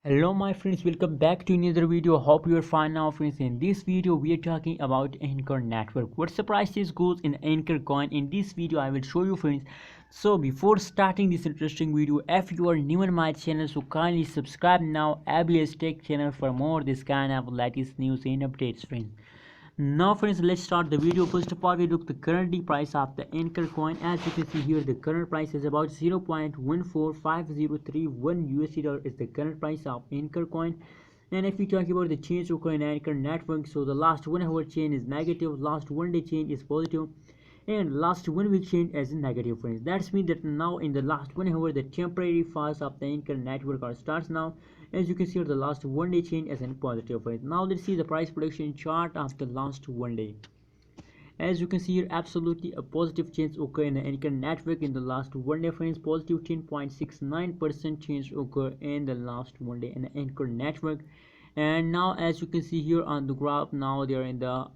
Hello my friends, welcome back to another video. Hope you are fine now friends. In this video we are talking about Ankr network. What's the prices goes in Ankr coin? In this video I will show you friends. So before starting this interesting video, if you are new in my channel, so kindly subscribe now ABS Tech channel for more this kind of latest news and updates friends. Now friends, let's start the video. First of all, we look the currently price of the Ankr coin. As you can see here, the current price is about 0.145031 USD dollar is the current price of Ankr coin. And if we talk about the change occurring in Ankr network, so the last 1 hour change is negative, last 1 day change is positive, and last 1 week change as a negative friends. That means that now in the last 1 hour the temporary phase of the Ankr network starts now. As you can see, the last 1 day change as a positive friends. Now let's see the price prediction chart of the last 1 day. As you can see here, absolutely a positive change occur in the Ankr network in the last 1 day friends. Positive 10.69% change occur in the last 1 day in the Ankr network. And now as you can see here on the graph, now they are in the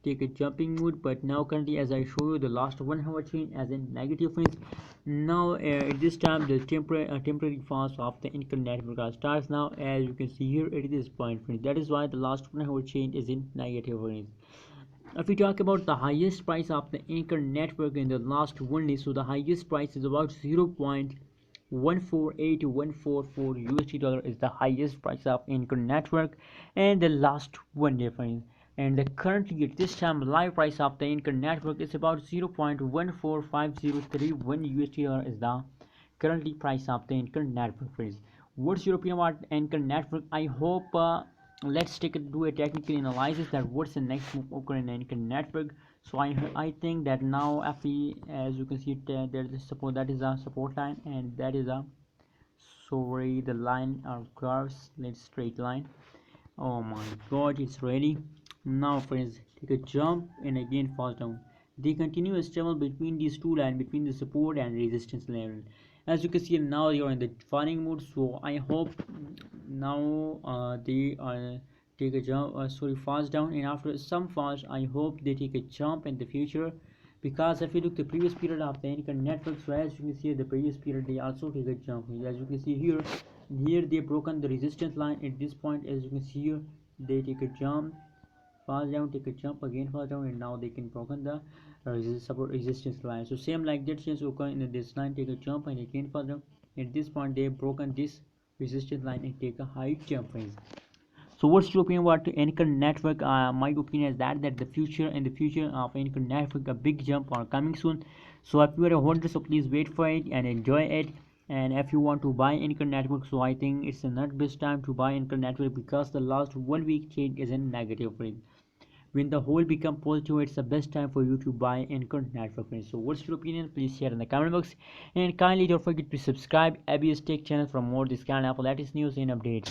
take a jumping mood, but now currently as I show you the last 1 hour change as in negative friends. Now at this time the temporary phase of the Ankr network starts now. As you can see here at this point friends, that is why the last 1 hour change is in negative friends. If we talk about the highest price of the Ankr network in the last 1 day, so the highest price is about 0.148144 USD dollar is the highest price of Ankr network and the last 1 day friends. And the currently at this time live price of the Ankr network is about 0.145031 USD dollar is the currently price of the Ankr network friends. What's your opinion about Ankr network? I hope let's do a technical analysis that what's the next move occurring in Ankr network. So I think that now if we, as you can see there is support, that is a support line, and that is a, sorry, the line or curves, let's straight line. Oh my god, it's ready. Now friends, take a jump and again fall down. They continue stable between these two lines, between the support and resistance level. As you can see now you're in the falling mode, so I hope now they take a jump, sorry, falls down, and after some falls I hope they take a jump in the future. Because if you look the previous period of the Ankr network, so as you can see the previous period they also take a jump. As you can see here they broken the resistance line at this point. As you can see here they take a jump, fall down, take a jump, again fall down, and now they can broken the support resistance line. So same like that change occur in this line, take a jump and again fall down. At this point they broken this resistance line and take a high jump friends. So what's your opinion about Ankr network? My opinion is that the future of Ankr network, a big jump are coming soon. So if you are a holder, so please wait for it and enjoy it. And if you want to buy Ankr network, so I think it's not best time to buy Ankr network, because the last 1 week change is in negative friends. When the whole become positive, it's the best time for you to buy Ankr network friends. So what's your opinion? Please share in the comment box, and kindly don't forget to subscribe ABS Tech channel for more this kind of latest news and updates.